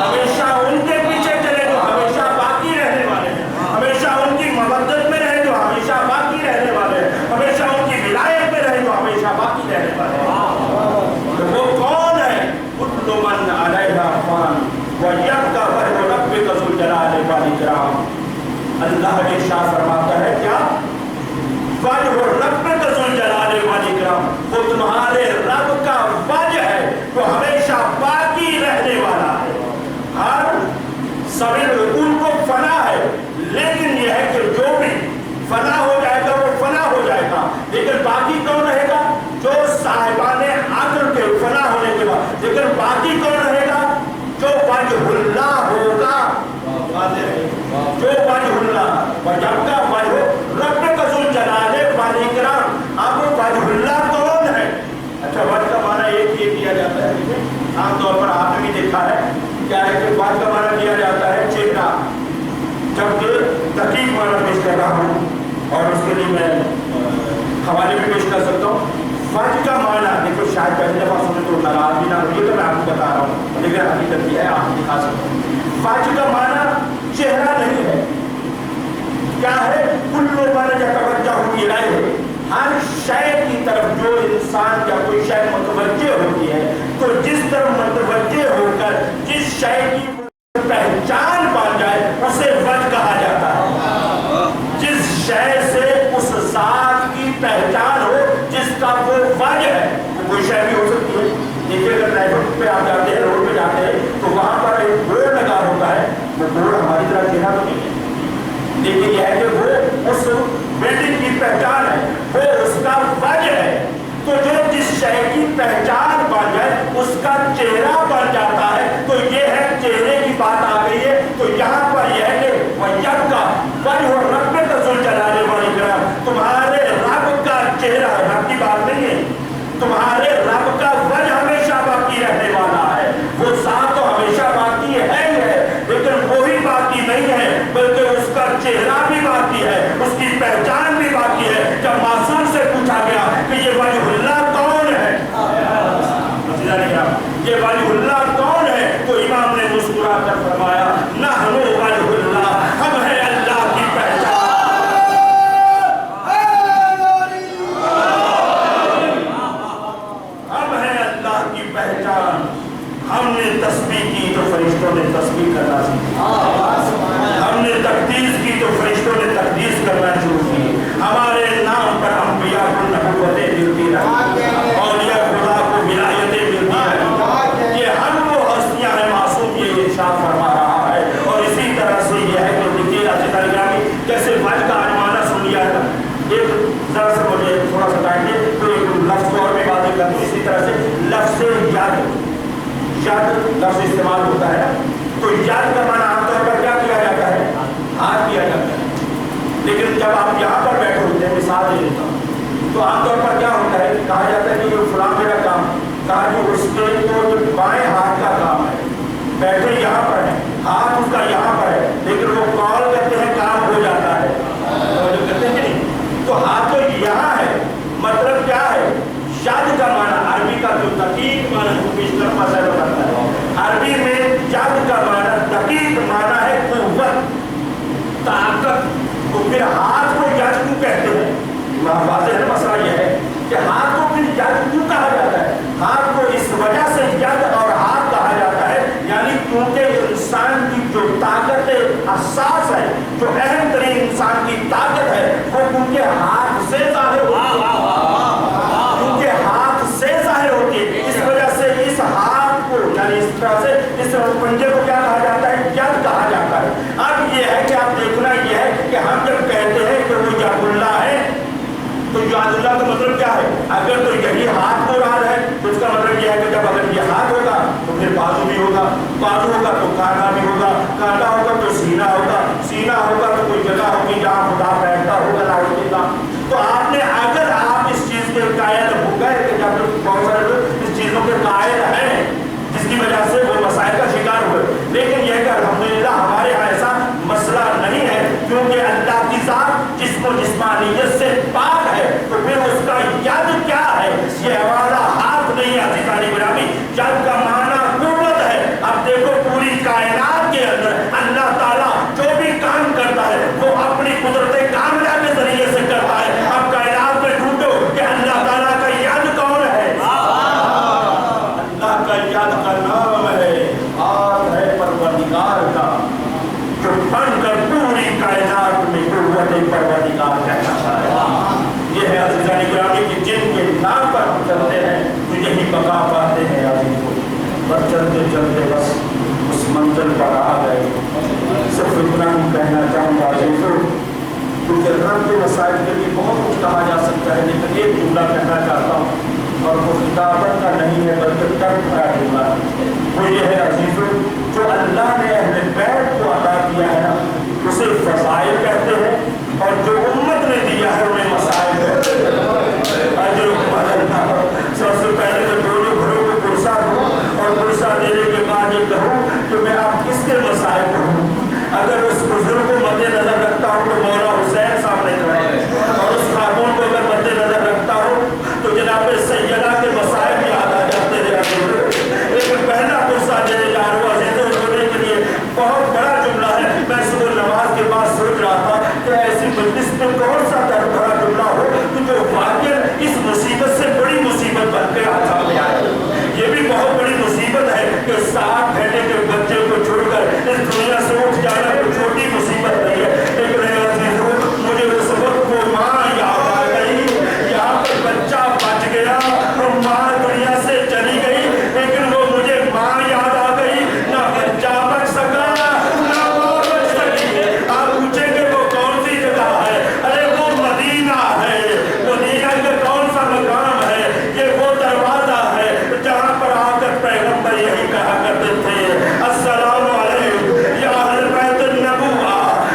ہمیشہ ان کے پیچھے چلے جو ہمیشہ باقی رہنے والے ہیں، ہمیشہ ان کی مودت میں رہے جو ہمیشہ باقی رہنے والے ہیں، ہمیشہ ان کی ولایت میں رہے جو ہمیشہ باقی رہنے والے ہیں. تو وہ کون ہے؟ کل من علیہا فان ویبقی وجہ ربک ذو الجلال والاکرام. اللہ نے ارشاد فرماتا ہے کیا؟ وجہ ربک ذو الجلال والاکرام، وہ تمہارے رب کا وجہ ہے جو ہمیشہ باقی رہنے والا ہے. ہر سبھی رکوع کو فنا ہے، لیکن یہ ہے کہ جو بھی فنا ہو جائے گا وہ فنا ہو جائے گا، لیکن باقی کون رہے گا؟ جو صاحبان عقل کے فنا ہونے کے بعد. لیکن باقی کون رہے گا؟ جو وجہ اللہ ہوگا، جو وجہ اللہ وجب کا وجہ رب کا ذو الجلال والاکرام. اب وجہ اللہ کون ہے؟ اچھا وجہ کا معنی ایک یہ کیا جاتا ہے، عام طور پر آپ نے بھی دیکھا ہے کیا ہے کہ وجہ کا معنی کیا جاتا ہے چہرہ. جبکہ تحقیق معنی پیش کر رہا ہوں اور اس کے لیے میں حوالے بھی پیش کر سکتا ہوں. وجہ کا معنی دیکھو شاید پہلی دفعہ سنے تو ناراض بھی نہ ہوئے تو میں آپ کو بتا رہا ہوں، لیکن حقیقت یہ ہے آپ کو دکھا سکتا ہوں. وجہ کا معنی چہرہ نہیں ہے. کیا ہے؟ کل من یتوجہ الیہ، ہر شے کی طرف جو انسان یا کوئی شے متوجہ ہوتی ہے تو جس طرف متوجہ ہو کر جس شے کی پہچان بن جائے اسے وجہ کہا جاتا ہے. جس شے سے اس ذات کی پہچان ہو جس کا وہ وجہ ہے، کوئی شے بھی ہو سکتی ہے. دیکھیے اگر ٹریفک پہ آپ جاتے ہیں، روڈ پہ جاتے ہیں تو وہاں پر ایک بورڈ لگا ہوتا ہے، وہ بورڈ ہماری طرح چہرہ تو نہیں ہے، لیکن یہ ہے کہ وہ اس بلڈنگ کی پہچان ہے، وہ اس کا وجہ ہے. تو جو جس شے کی پہچان بن جائے اس کا چہرہ بن جاتا ہے. تو یہ ہے چہرے کی بات آ گئی ہے. تو یہاں پر یہ ہے کہ وَيَبْقَى وَجْهُ رَبِّكَ ذُو الْجَلَالِ وَالْإِكْرَامِ، تمہارے رب کا چہرہ، رب کی بات نہیں ہے، تمہارے رب کا وجہ ہمیشہ باقی رہنے والا ہے. وہ ذات تو ہمیشہ باقی ہے ہی ہے، لیکن وہی باقی نہیں ہے بلکہ اس کا چہرہ بھی باقی ہے، اس کی پہچان بھی باقی ہے. جب معصوم سے پوچھا گیا کہ یہ وجہ اللہ کون ہے، یہ وجہ اللہ کون ہے، تو امام نے مسکرا کر فرمایا نحن وجہ اللہ، ہم ہیں اللہ کی پہچان. ہم ہیں اللہ کی پہچان. ہم نے تسبیح کی تو فرشتوں نے تسبیح کرنا سیکھا، ہم نے تقدیس کی تو فرشتوں نے تقدیس کرنا شروع کی. ہمارے نام پر انبیاء کو نبوتیں ملتی رہی، اولیاء خدا کو ولایتیں ملتی رہی. یہ ہم وہ ہستیاں ہیں، معصوم یہ ارشاد فرما رہا ہے. اور اسی طرح سے یہ ہے کہ دیکھیے عزیزان گرامی کیسے وجہ کا عنوانہ سن لیا ہے. ایک ذرا سے مجھے تھوڑا سا ٹائم دے تو ایک لفظ کو اور بھی باتیں کروں. اسی طرح سے لفظ ید لفظ استعمال ہوتا ہے، تو ید کا معنی عام طور پر کیا کیا جاتا ہے؟ ہاتھ کیا جاتا ہے. لیکن جب آپ یہاں پر بیٹھے ہوتے ہیں، مثال دے دیتا ہوں، تو عام طور پر کیا ہوتا ہے، کہا جاتا ہے کہ یہ فلاں میرا کام، کہا کہ اس کے تو بائیں ہاتھ کا کام ہے، بیٹھے یہاں پر ہے، ہاتھ اس کا یہاں پر ہے، لیکن وہ کال کرتے ہیں کام ہو جاتا ہے. کہتے ہیں نہیں، تو ہاتھ تو یہاں ہے. مطلب کیا ہے؟ ید کا معنی عربی کا جو دقیق معنی کو پیش کرتا ہے. عربی میں جد کا معنی دقیق معنی ہے قوت، طاقت. تو پھر ہاتھ کو ید کیوں کہتے ہیں؟ واضح ہے مسئلہ یہ ہے کہ ہاتھ کو پھر ید کیوں کہا جاتا ہے؟ ہاتھ کو اس وجہ سے ید اور ہاتھ کہا جاتا ہے یعنی کیونکہ انسان کی جو طاقت حساس ہے، جو اہم ترین انسان کی طاقت ہے، وہ کیونکہ ہاتھ سے ظاہر ہوتی ہے، کیونکہ ہاتھ سے ظاہر ہوتی ہے. اس وجہ سے اس ہاتھ کو یعنی اس طرح سے اس پنجے کو کیا کہا جاتا ہے؟ ید کہا جاتا ہے. اب یہ ہے کہ آپ دیکھنا یہ ہے کہ ہم جب کہتے ہیں کہ وہ یاد اللہ ہے تو یاد اللہ کا مطلب کیا ہے؟ اگر تو یہی ہاتھ مراد ہے تو اس کا مطلب یہ ہے کہ جب اگر یہ ہاتھ ہوگا تو پھر بازو بھی ہوگا، بازو ہوگا تو کانٹا بھی ہوگا، کانٹا ہوگا تو سینہ ہوگا، سینہ ہوگا تو کوئی جگہ ہوگی جہاں خدا بیٹھتا ہوگا نعوذ باللہ. تو آپ نے اگر آپ اس چیز کے قائل ہو گئے کہ جب بہت سارے لوگ اس چیزوں کے قائل ہیں جس کی وجہ سے وہ مسائل کا شکار ہوئے، لیکن یہ کہ الحمدللہ ہمارے یہاں ایسا مسئلہ نہیں ہے کیونکہ اللہ کی ذات جسم و جسمانیت سے پاک ہے. تو پھر اس کا ید کیا ہے؟ یہ ہمارا ہاتھ نہیں ہے عزیزان گرامی، ید کا معنی قوت ہے. اب دیکھو پوری کائنات کے اندر اللہ تعالیٰ جو بھی کام کرتا ہے وہ اپنی قدرت کاملہ کے ذریعے سے کرتا ہے. اب کائنات میں ڈھونڈو کہ اللہ تعالیٰ کا ید کون ہے؟ اللہ کا ید کا نام ہے ہاتھ ہے پروردگار کا، جو بن کر پوری کائنات میں قوت پروردگار کہتا ہے. یہ ہے عزیزان گرامی کہ جن کے نام پر ہم چلتے ہیں تو یہی بقا پاتے ہیں. عزیزوں بس چلتے چلتے بس اس منزل پر آ گئے. صرف اتنا ہی کہنا چاہوں گا عزیزوں، کیونکہ رب کے مسائل کے لیے بہت کچھ کہا جا سکتا ہے، لیکن ایک جملہ کہنا چاہتا ہوں اور وہ خطابت کا نہیں ہے بلکہ ترک کا جملہ. وہ یہ ہے عزیزوں، جو اللہ نے اہل بیت کو عطا کیا ہے نا اسے فضائل کہتے ہیں، اور جو امت نے دیا ہے انہیں مسائل کہتے ہیں. سب سے پہلے تو دونوں گھروں کو پرسہ دوں اور پرسہ دینے کے بعد یہ کہوں کہ میں آپ کس کے مسائل کہوں. اگر اس بزرگ کو مد نظر رکھتا ہوں تو مولا حسین سامنے کھڑے ہیں، اور اس خاتون کو اگر مد نظر رکھتا ہوں تو جناب سیدہ کے مسائل بھی یاد آ جاتے ہیں. لیکن پہلا پرسہ دینے جا رہا ہوں عزیزوں ہونے کے لیے بہت بڑا جملہ ہے. میں صبح نماز کے بعد سوچ رہا تھا کہ ایسی مجلس میں کون سا درد بھرا جملہ ہو کہ جو واقعا اس مصیبت سے بڑی مصیبت بن کے سامنے آئے. یہ بھی بہت بڑی مصیبت ہے کہ 7 گھنٹے کے بچے کو چھوڑ کر اس دنیا سے اٹھ جانا کوئی چھوٹی مصیبت نہیں ہے. لیکن مجھے اس وقت وہ ماں یاد آ گئی، یہاں پر بچہ بچ گیا اور ماں دنیا سے چلی گئی، لیکن وہ مجھے ماں یاد آ گئی. نہ بچہ بچ سکا نہ ماں بچ سکی. آپ پوچھیں گے وہ کون سی جگہ ہے؟ ارے وہ مدینہ ہے. مدینہ کا کون سا مقام ہے؟ یہ وہ دروازہ ہے جہاں پر آ کر پیغمبر یہی کہا کرتے تھے السلام علیکم یا اہل بیت النبوہ،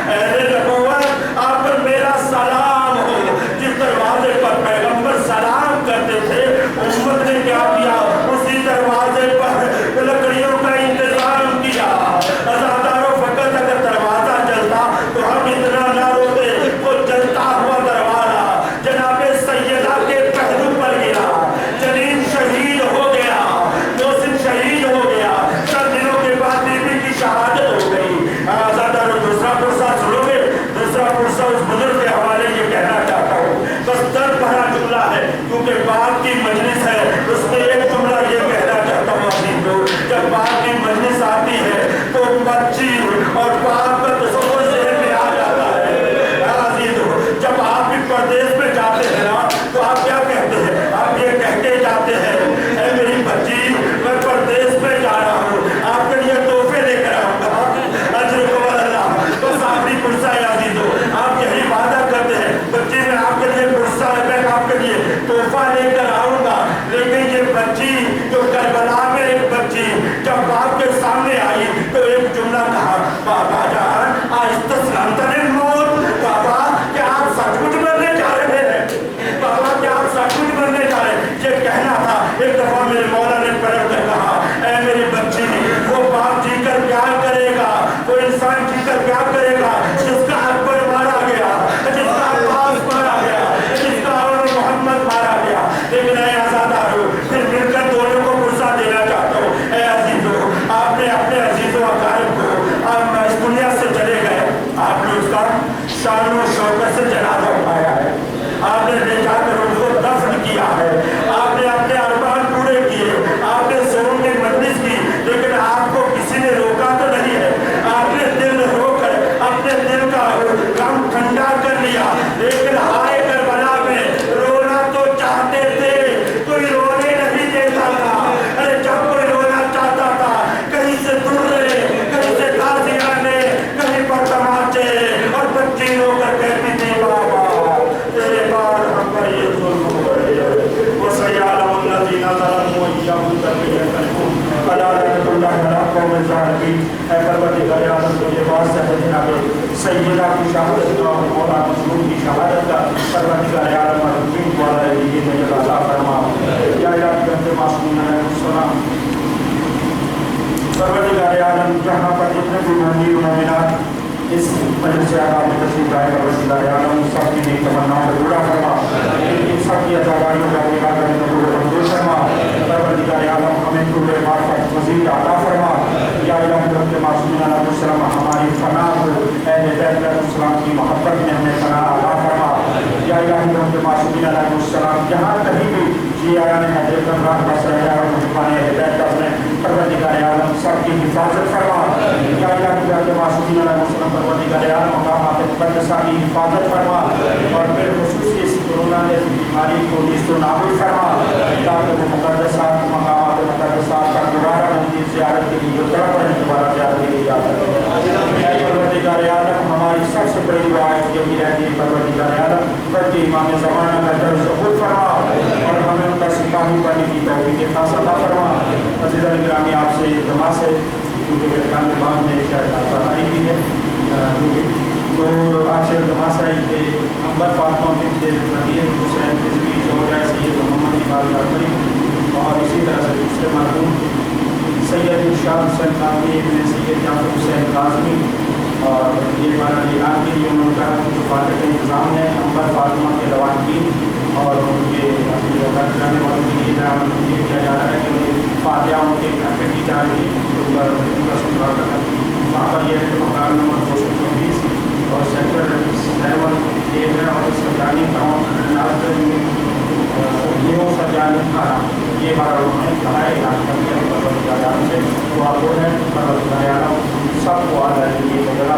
اہل نبوت آپ پر میرا سلام ہو. جس دروازے پر پیغمبر سلام کرتے تھے امت نے کیا کیا؟ اسی دروازے پر لکڑیوں کا انتظام کیا. ازاداروں فقط اگر دروازہ جلتا تو ہم اتنا نہ روتے. وہ جلتا ہوا دروازہ جناب سیدہ کے پہلو پر گرا، جنین شہید ہو گیا، محسن شہید ہو گیا. چند دنوں کے بعد بیوی کی شہادت ہو گئی. ازاداروں دوسرا پرسہ سنو گے؟ دوسرا پرسہ اس بزرگ کے حوالے یہ کہنا چاہتا ہوں، بس درد بھرا جملہ ہے کیونکہ باپ کی مجلس ہے. اس میں ایک جملہ یہ کہنا چاہتا ہوں عزیزوں، جب باپ کی مجلس آتی ہے تو بچی اور باپ کا تصور ذہن میں آ جاتا ہے. عزیزوں جب آپ بھی پردیس میں جاتے ہیں نا تو آپ کیا کہتے ہیں؟ آپ یہ کہہ کے جاتے ہیں اے میری بچی میں پردیس میں جا رہا ہوں، آپ کے لیے تحفے لے کر آؤں گا. اجر کو اللہ بس آخری پرسہ ہے عزیزوں، آپ یہی وعدہ کرتے ہیں بچی میں آپ کے لیے پرسہ ہے، میں آپ کے لیے تحفہ لے کر آؤں گا. لیکن یہ بچی جو کربلا میں ایک بچی جب باپ کے سامنے آئی تو ایک جملہ کہا، بابا جان آج تسلامتن موت. بابا کیا آپ سچ مچ مرنے جا رہے ہیں؟ بابا کیا آپ سچ مچ مرنے جا رہے ہیں؟ یہ کہنا تھا. ایک دفعہ میرے مولا نے پلٹ کر کہا، اے میری بچی وہ باپ جی کر کیا کرے گا، وہ انسان جی کر کیا کرے گا جس کا اکبر مارا گیا، جس کا عباس مارا گیا، جس کا محمد مارا گیا. لیکن اے آزادارو پھر مل کر یعبد تربیت کروں اللہ رحمۃ اللہ علیہ قوم ظالمین. اے پروردگار عالم تجھے واسطہ ہے جناب سیدہ کی شہادت کا اور مولا مظلوم کی شہادت کا. پروردگار عالم مرحوم والا یہ مجھے عطا فرما. یا الہی بنت معصومین علیہ السلام. پروردگار عالم جہاں پر جتنے بھی مومنین و مومنات اس مجلس اعلیٰ میں تشریف لائے پروردگار عالم سب کی نیک تمناؤں کو پورا فرما. ان سب کی عطاواریوں کا نگاہ کرنے کو منظور فرما. پروردگار عالم ہمیں طول معرفت مزید عطا فرما. یا الہی بنت معصومین علیہ السلام ہماری فنا کو اہل بیت علیہ السلام کی محبت میں ہمیں فنا عطا فرما. یا الہی بنت معصومین علیہ السلام جہاں کہیں بھی یہ آیا نے حضرت امام بس رہا اور مجھبان ہدایت اپنے پروردگار عالم سب کی حفاظت فرما. یا الہی بنت معصومین علیہ السلام پروردگار عالم مقامات مقدسہ کی حفاظت فرما اور پھر خصوصی اس کورونا بیماری کو نیست و نابود فرما تاکہ وہ مقدسات مقامات مقدسات کا دوبارہ مزید زیارت کے لیے طرف رہے دوبارہ زیارت کے لیے جا سکتے. پروردگار عالم ہماری سب سے بڑی دعا یہی رہتی ہے پروردگار عالم بلکہ امام زمانہ کا درس خود فرما اور ہمیں ان کا سپاہی بننے کی توفیق خاص عطا فرما. عزیزان گرامی آپ سے التماس ہے کیونکہ میرے کام کے بعد میں شاید آئی بھی ہے تو آپ سے التماس ہے کہ عنبر فاطمہ بنت مریم حسین رضوی جو ہے سید محمد کی بارگاہ کریم اور اسی طرح سے دوسرے مرحوم سید شاہ حسین نقوی ابن سید جاوید حسین کاظمی اور یہ ہمارا اعلان کے لیے ان کا جو فاتح کا انتظام ہے عنبر فاطمہ کے روانگی اور ان کے جانے والوں کے لیے یہ کیا جا رہا ہے کہ فاتحہ ان کے گھر پہ کی جا رہی ہے ان کا ستھرا کرنا. وہاں پر یہ ہے کہ مکان نمبر 224 اور سیکٹر 7 ایک ہے اور سرجانی ٹاؤن نیو سرجانی کھانا یہ ہمارا انہوں نے کہا ہے اعلان کر دیا سے تو آپ وہ ہیں پروردگار عالم سب کو آ جائے یہ جگہ